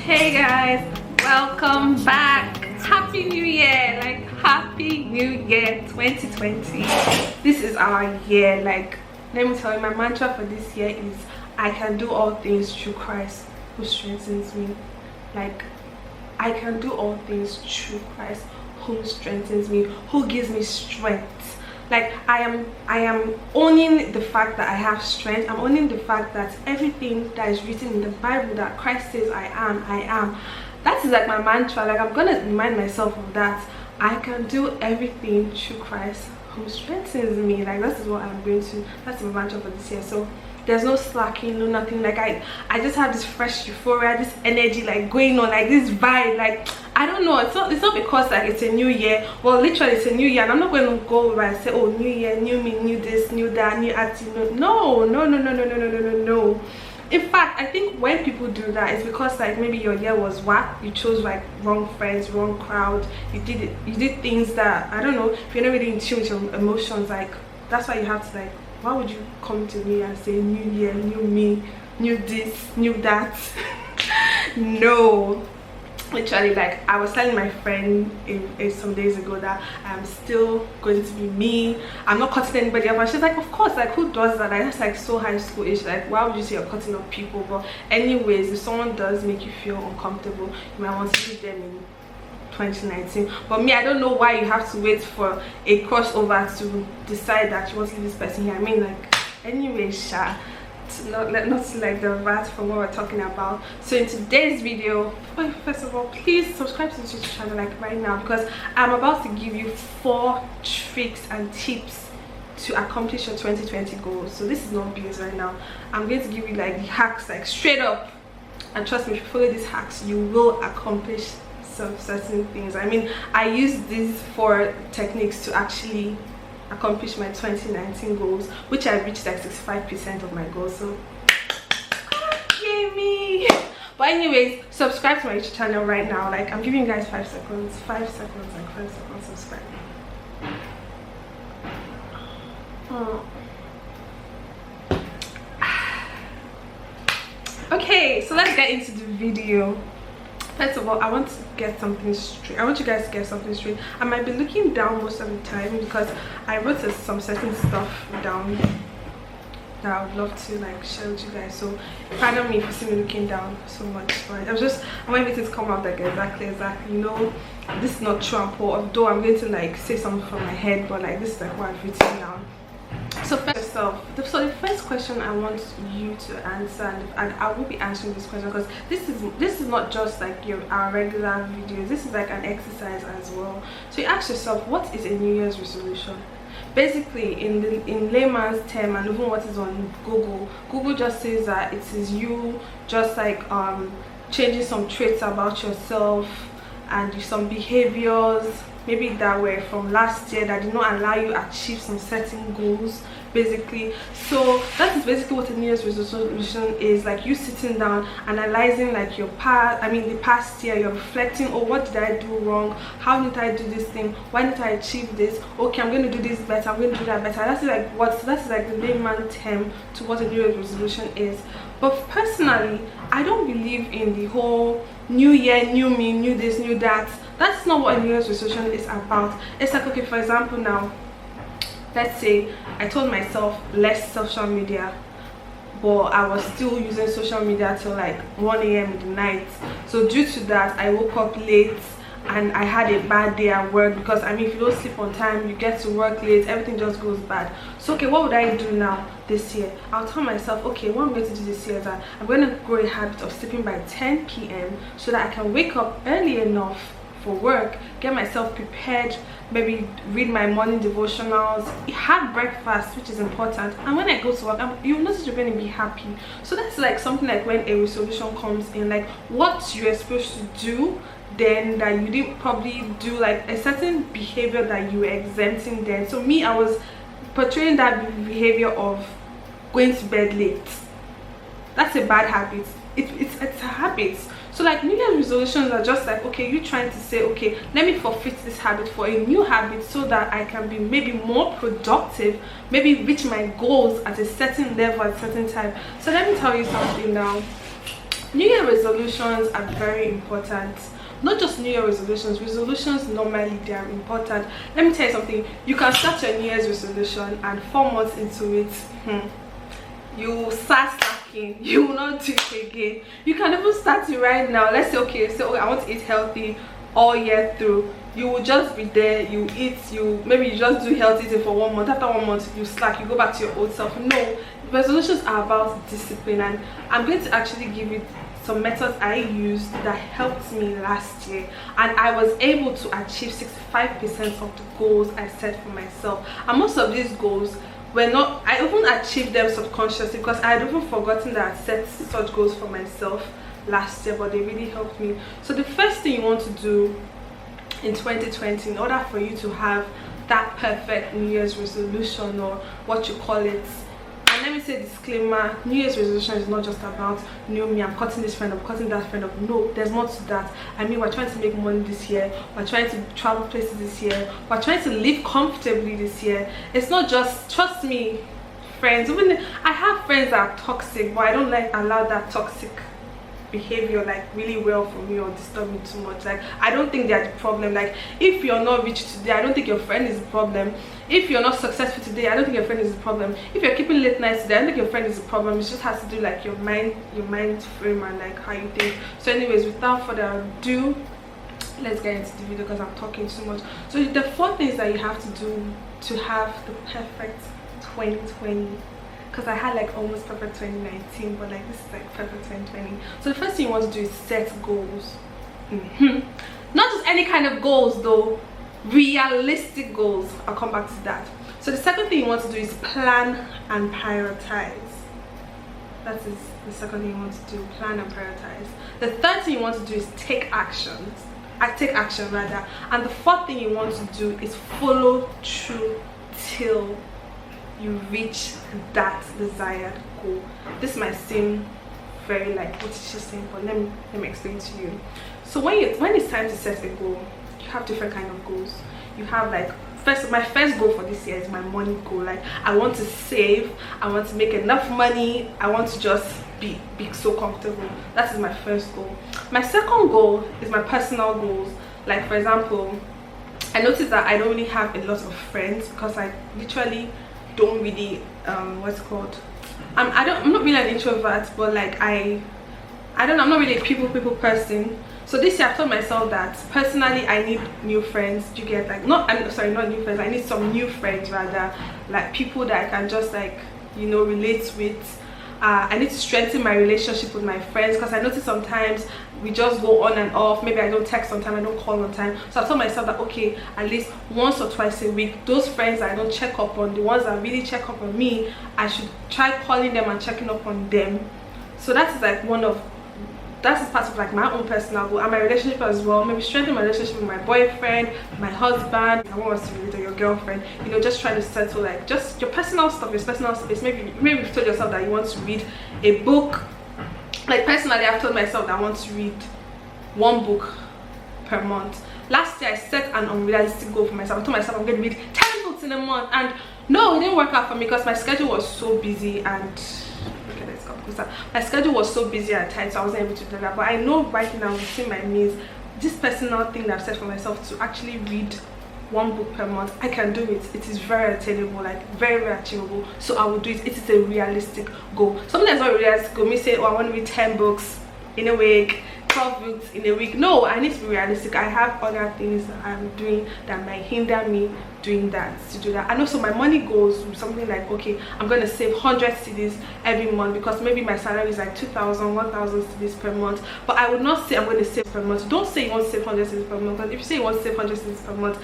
Hey guys, welcome back. Happy New Year, like Happy New Year 2020. This is our year. Like, let me tell you, my mantra for this year is I can do all things through Christ who strengthens me. Like, I can do all things through Christ who strengthens me, who gives me strength. Like, I am owning the fact that I have strength. I'm owning the fact that everything that is written in the Bible that Christ says I am. That is like my mantra. Like, I'm gonna remind myself of that. I can do everything through Christ who strengthens me. Like, that is what I'm going to, that's my mantra for this year. So there's no slacking, no nothing. Like, I just have this fresh euphoria, this energy, like going on, like this vibe. Like, I don't know, it's not because like it's a new year. Well, literally it's a new year and I'm not going to go over and say, oh, new year, new me, new this, new that, new attitude. No. In fact, I think when people do that, it's because like maybe your year was whack, you chose like wrong friends, wrong crowd, you did things that, I don't know, if you're not really in tune with your emotions, like that's why you have to, like, why would you come to me and say new year, new me, new this, new that? No. Literally, like, I was telling my friend some days ago that I'm still going to be me. I'm not cutting anybody up. And she's like, of course, like, who does that? Like, that's like so high school-ish. Like, why would you say you're cutting up people? But anyways, if someone does make you feel uncomfortable, you might want to see them in 2019. But me, I don't know why you have to wait for a crossover to decide that you want to leave this person here. I mean, like, anyways, not like the rat from what we're talking about. So in today's video, first of all, please subscribe to this YouTube channel like right now, because I'm about to give you 4 tricks and tips to accomplish your 2020 goals. So this is not BS right now. I'm going to give you like the hacks, like straight up, and trust me, if you follow these hacks, you will accomplish some certain things. I mean, I use these 4 techniques to actually accomplish my 2019 goals, which I reached like 65% of my goals. So yay me. But anyways, subscribe to my YouTube channel right now. Like, I'm giving you guys 5 seconds, like 5 seconds, subscribe. Okay, so let's get into the video. First of all, I want to get something straight. I want you guys to get something straight. I might be looking down most of the time because I wrote some certain stuff down that I would love to like share with you guys. So pardon me if you see me looking down so much, but I want everything to come out like exactly. You know, this is not true and poor, although I'm going to like say something from my head, but like this is like what I've written down. So the first question I want you to answer, and I will be answering this question because this is not just like our regular videos. This is like an exercise as well. So you ask yourself, what is a New Year's resolution? Basically, in layman's term, and even what is on Google just says that it is you just like changing some traits about yourself and some behaviors maybe that were from last year that did not allow you to achieve some certain goals, basically. So that is basically what a New Year's resolution is. Like, you sitting down, analyzing like your the past year. You're reflecting, oh, what did I do wrong? How did I do this thing? Why didn't I achieve this? Okay, I'm going to do this better, I'm going to do that better. That's like the layman term to what a New Year's resolution is. But personally, I don't believe in the whole new year, new me, new this, new that. That's not what a New Year's resolution is about. It's like, okay, for example, now let's say I told myself less social media, but I was still using social media till like 1 a.m. in the night. So due to that, I woke up late and I had a bad day at work, because I mean, if you don't sleep on time, you get to work late, everything just goes bad. So okay, what would I do now this year? I'll tell myself, okay, what I'm going to do this year is that I'm going to grow a habit of sleeping by 10 p.m. so that I can wake up early enough for work, get myself prepared, maybe read my morning devotionals, have breakfast, which is important, and when I go to work, you'll notice you're going to be happy. So that's like something like when a resolution comes in, like what you're supposed to do then that you didn't probably do, like a certain behavior that you were exempting then. So me, I was portraying that behavior of going to bed late. That's a bad habit. It's a habit. So like New Year's resolutions are just like, okay, you trying to say, okay, let me forfeit this habit for a new habit so that I can be maybe more productive, maybe reach my goals at a certain level at a certain time. So let me tell you something now. New Year resolutions are very important. Not just New Year resolutions normally they are important. Let me tell you something. You can start your New Year's resolution and 4 months into it, you start slacking. You will not do it again. You can even start it right now. Let's say, okay, so I want to eat healthy all year through. You will just be there, you eat, maybe you just do healthy eating for 1 month. After 1 month you slack, you go back to your old self. No, resolutions are about discipline, and I'm going to actually give you some methods I used that helped me last year, and I was able to achieve 65% of the goals I set for myself. And most of these goals were not, I even achieved them subconsciously because I had even forgotten that I set such goals for myself last year, but they really helped me. So the first thing you want to do in 2020, in order for you to have that perfect New Year's resolution, or what you call it, and let me say disclaimer, New Year's resolution is not just about new me, I'm cutting this friend, I'm cutting that friend up. No, there's more to that. I mean, we're trying to make money this year, we're trying to travel places this year, we're trying to live comfortably this year. It's not just, trust me friends, even I have friends that are toxic, but I don't allow that toxic behavior like really well for me or disturb me too much. Like, I don't think they're the problem. Like, if you're not rich today, I don't think your friend is the problem. If you're not successful today, I don't think your friend is the problem. If you're keeping late nights today, I don't think your friend is the problem. It just has to do like your mind frame and like how you think. So anyways, without further ado, let's get into the video because I'm talking too much. So the 4 things that you have to do to have the perfect 2020, because I had like almost perfect 2019, but like this is like perfect 2020. So the first thing you want to do is set goals. Not just any kind of goals though, realistic goals. I'll come back to that. So the second thing you want to do is plan and prioritize. That is the second thing you want to do, plan and prioritize. The third thing you want to do is take action rather. And the fourth thing you want to do is follow through till you reach that desired goal. This might seem very like, what is she saying, but let me explain to you. So when it's time to set a goal, you have different kind of goals. You have like, my first goal for this year is my money goal. Like, I want to save, I want to make enough money, I want to just be so comfortable. That is my first goal. My second goal is my personal goals. Like, for example, I noticed that I don't really have a lot of friends because I literally don't really what's it called, I'm not really an introvert, but like I don't know, I'm not really a people person. So this year I've told myself that personally I need new friends. Do you get, like, not new friends, I need some new friends rather, like people that I can just like, you know, relate with. I need to strengthen my relationship with my friends because I notice sometimes we just go on and off. Maybe I don't text on time, I don't call on time. So I told myself that okay, at least once or twice a week, those friends that I don't check up on, the ones that really check up on me, I should try calling them and checking up on them. So that is like that is part of like my own personal goal, and my relationship as well. Maybe strengthen my relationship with my boyfriend, my husband, I want us to be with your girlfriend, you know, just trying to settle like just your personal stuff, your personal space. Maybe you've told yourself that you want to read a book. Like personally, I've told myself that I want to read 1 book per month. Last year I set an unrealistic goal for myself. I told myself I'm going to read 10 books in a month, and no, it didn't work out for me because my schedule was so busy, and my schedule was so busy at times, so I wasn't able to do that. But I know right now within my means, this personal thing that I've set for myself to actually read 1 book per month, I can do it. It is very attainable, like very achievable. So I will do it. It is a realistic goal. Something that's not realistic goal, me say, oh, I want to read 10 books in a week, 12 books in a week. No, I need to be realistic. I have other things that I'm doing that might hinder me doing that, to do that. And also my money goals, something like, okay, I'm going to save 100 cedis every month because maybe my salary is like 2,000, 1,000 cedis per month. But I would not say I'm going to save per month. Don't say you want to save 100 cedis per month, because if you say you want to save 100 cedis per month,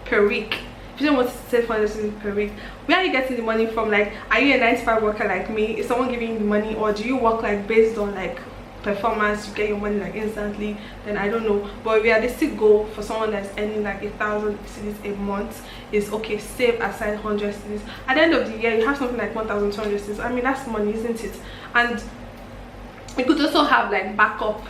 per week, if you don't want to save 100 cedis per week, where are you getting the money from? Like, are you a 9-to-5 worker like me? Is someone giving you the money, or do you work like based on like performance, you get your money like instantly? Then I don't know. But a realistic goal for someone that's earning like 1,000 cedis a month is, okay, save aside 100 cedis. At the end of the year you have something like 1,200 cedis. I mean, that's money, isn't it? And you could also have like backup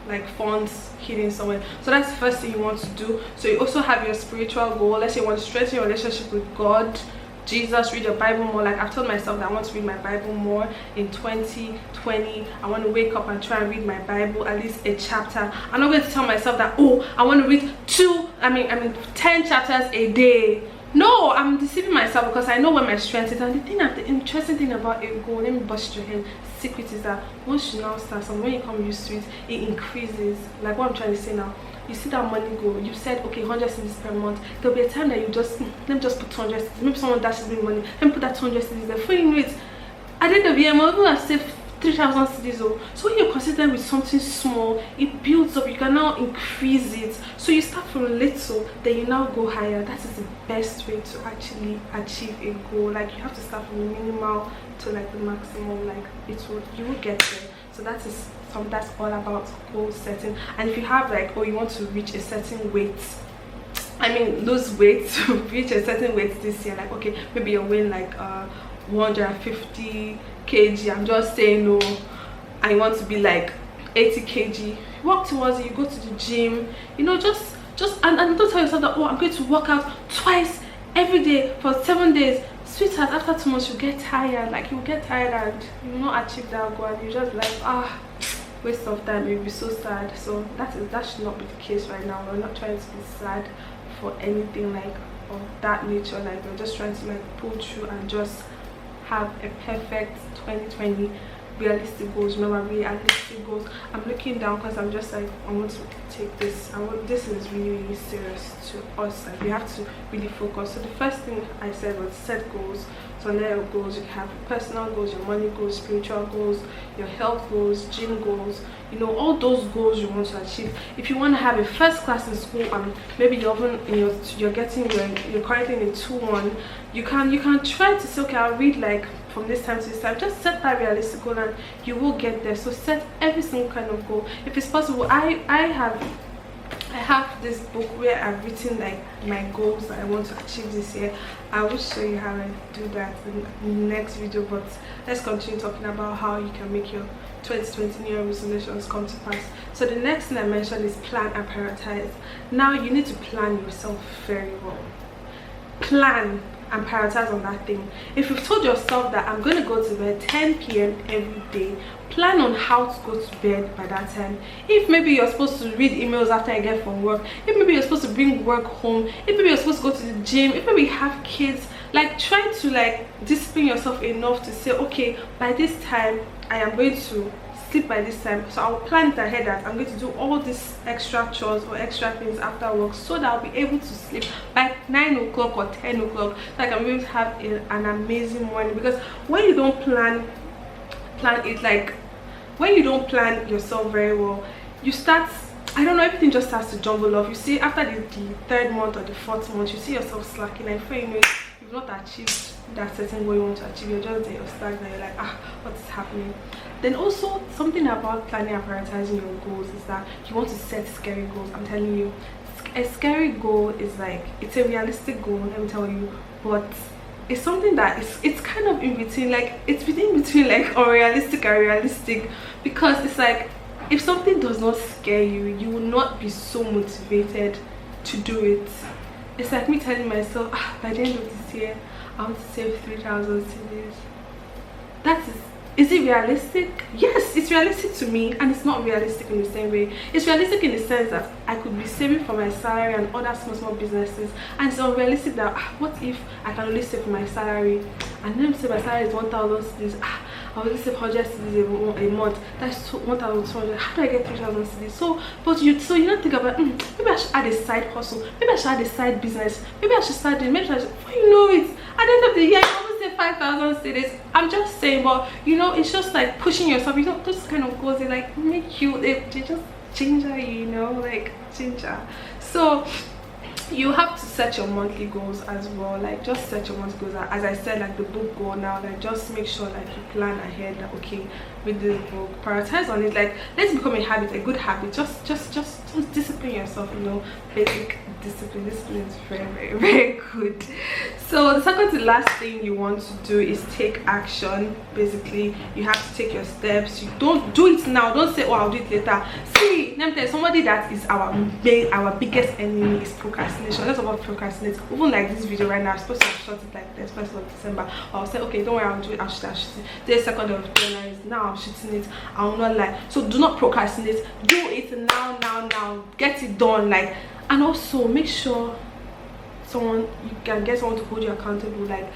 like funds hidden somewhere. So that's the first thing you want to do. So you also have your spiritual goal. Let's say you want to strengthen your relationship with God, Jesus, read your Bible more. Like I've told myself that I want to read my Bible more in 2020. I want to wake up and try and read my Bible, at least a chapter. I'm not going to tell myself that, oh, I want to read 10 chapters a day. No, I'm deceiving myself because I know where my strength is. And the interesting thing about a goal, let me bust your head, secret, is that once you now start, and when you come used to it, it increases. Like what I'm trying to say now. You see that money go, you said okay 100 cedis per month. There'll be a time that you just let me just put 200 cedis. Maybe someone dashes me money, let me put that 200 cedis there. Before you know it, at the end of the year, I'm able to save 3,000 cedis. So when you're consistent with something small, it builds up. You can now increase it. So you start from little, then you now go higher. That is the best way to actually achieve a goal. Like you have to start from the minimal to like the maximum. Like you will get there. So that's all about goal setting. And if you have like, oh, you want to reach a certain weight, lose weight to reach a certain weight this year, like okay, maybe you're weighing like 150 kg, I'm just saying, no, and you want to be like 80 kg, work towards it. You go to the gym, you know, just and don't tell yourself that, oh, I'm going to work out twice every day for 7 days. Sweetheart, after 2 months you get tired. Like you get tired and you will not achieve that goal, and you just like, waste of time. You'll be so sad. So that should not be the case right now. We're not trying to be sad for anything like of that nature. Like we're just trying to like pull through and just have a perfect 2020. Realistic goals. Remember, realistic goals. I'm looking down because I'm just like, I want to take this. This is really serious to us. Like we have to really focus. So the first thing I said was set goals. So under your goals, you have personal goals, your money goals, spiritual goals, your health goals, gym goals. You know, all those goals you want to achieve. If you want to have a first class in school, and maybe you're currently in a 2-1, you can try to say, okay, I'll read like from this time to this time. Just set that realistic goal and you will get there. So set every single kind of goal if it's possible. I have this book where I've written like my goals that I want to achieve this year. I will show you how I do that in the next video, but let's continue talking about how you can make your 2020 New Year resolutions come to pass. So the next thing I mentioned is plan and prioritize. Now you need to plan yourself very well. Plan and prioritize on that thing. If you've told yourself that I'm going to go to bed 10 p.m. every day, plan on how to go to bed by that time. If maybe you're supposed to read emails after I get from work, if maybe you're supposed to bring work home, if maybe you're supposed to go to the gym, if maybe you have kids, like try to like discipline yourself enough to say, okay, by this time I am going to sleep by this time. So I'll plan it ahead that I'm going to do all these extra chores or extra things after work so that I'll be able to sleep by 9 o'clock or 10 o'clock, so I can be able to have an amazing morning. Because when you don't plan it, like when you don't plan yourself very well, you start, I don't know, everything just starts to jumble off. You see, after the 3rd month or the 4th month, you see yourself slacking, and before you know it, you've not achieved that certain goal you want to achieve. You're just there, you're stagnant, you're like, what is happening? Then also something about planning and prioritizing your goals is that you want to set scary goals. I'm telling you, a scary goal is like, it's a realistic goal, let me tell you, but it's something that it's kind of in between, like it's in between like unrealistic and realistic, because it's like if something does not scare you, you will not be so motivated to do it. It's like me telling myself, by the end of this year I want to save 3,000 cedis. Is it realistic? Yes, it's realistic to me, and it's not realistic in the same way. It's realistic in the sense that I could be saving for my salary and other small businesses, and it's unrealistic that what if I can only save for my salary, and then say my salary is 1,000 cedis. I will save 100 cedis a month. That's 1,200. How do I get 3,000 cedis? So you don't think about maybe I should add a side hustle, maybe I should add a side business, maybe I should start doing, maybe I should, you know it. At the end of the year, I almost say 5,000 cedis. I'm just saying, but you know, it's just like pushing yourself. You know, those kind of goals, they like make you, they just ginger you, you know, like ginger. So you have to set your monthly goals as well. Like just set your monthly goals, as I said, like the book goal now. Like just make sure like you plan ahead, that okay, with this book, prioritize on it. Like let's become a habit, a good habit. Just discipline yourself, you know. Basic discipline is very good. So the second to last thing you want to do is take action. Basically, you have to take your steps. You don't do it now. Don't say, oh, I'll do it later. See, let me tell you, somebody that is our biggest enemy is procrastination. procrastination. Let's about procrastinate. Even like this video right now, I'm supposed to shot it like this 1st of December. I'll say, okay, don't worry, I'll do it. I'll shoot it. Today's 2nd of January. Now I'm shooting it. I will not lie. So do not procrastinate. Do it now. Get it done. Like, and also make sure you can get someone to hold you accountable. Like,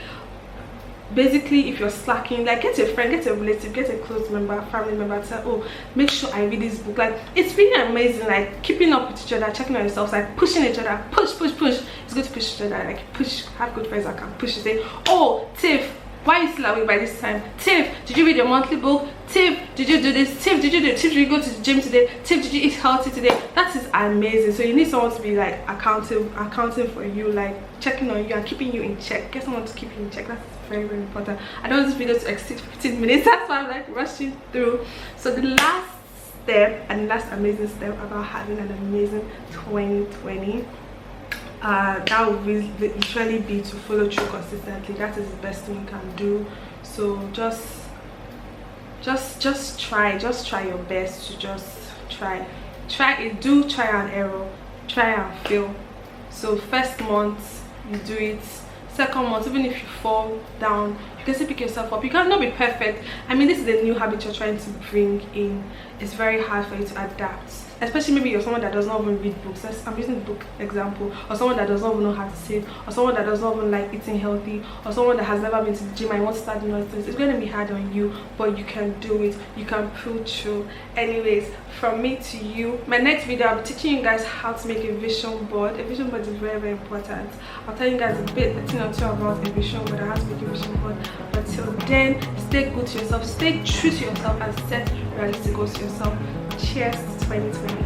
basically, if you're slacking, like, get a friend, get a relative, get a close member, family member to say, oh, make sure I read this book. Like, it's really amazing. Like, keeping up with each other, checking on yourselves, like pushing each other, push. It's good to push each other. Like, push. Have good friends that can push you. Say, oh, Tiff, why are you still awake by this time? Tiff, did you read your monthly book? Tiff, did you do this? Tiff, did you do? Tiff, did you go to the gym today? Tiff, did you eat healthy today? That is amazing. So you need someone to be like accounting for you, like checking on you and keeping you in check. Get someone to keep you in check. That's very important. I don't want this video to exceed 15 minutes. That's why I'm like rushing through. So the last step and the last amazing step about having an amazing 2020, that will literally be to follow through consistently. That is the best thing you can do. So just try your best to just try it. Do try and error, try and fail. So 1st month you do it, 2nd month, even if you fall down, you can still pick yourself up. You cannot be perfect. I mean, this is a new habit you're trying to bring in. It's very hard for you to adapt, especially maybe you're someone that does not even read books. I'm using the book example. Or someone that does not even know how to save, or someone that does not even like eating healthy, or someone that has never been to the gym and wants to start doing those things. It's going to be hard on you, but you can do it. You can pull through. Anyways, from me to you, my next video I'll be teaching you guys how to make a vision board. A vision board is very, very important. I'll tell you guys a thing or two about a vision board and how to make a vision board. But till then, stay good to yourself, stay true to yourself, and set realistic goals to yourself. Cheers to 2020.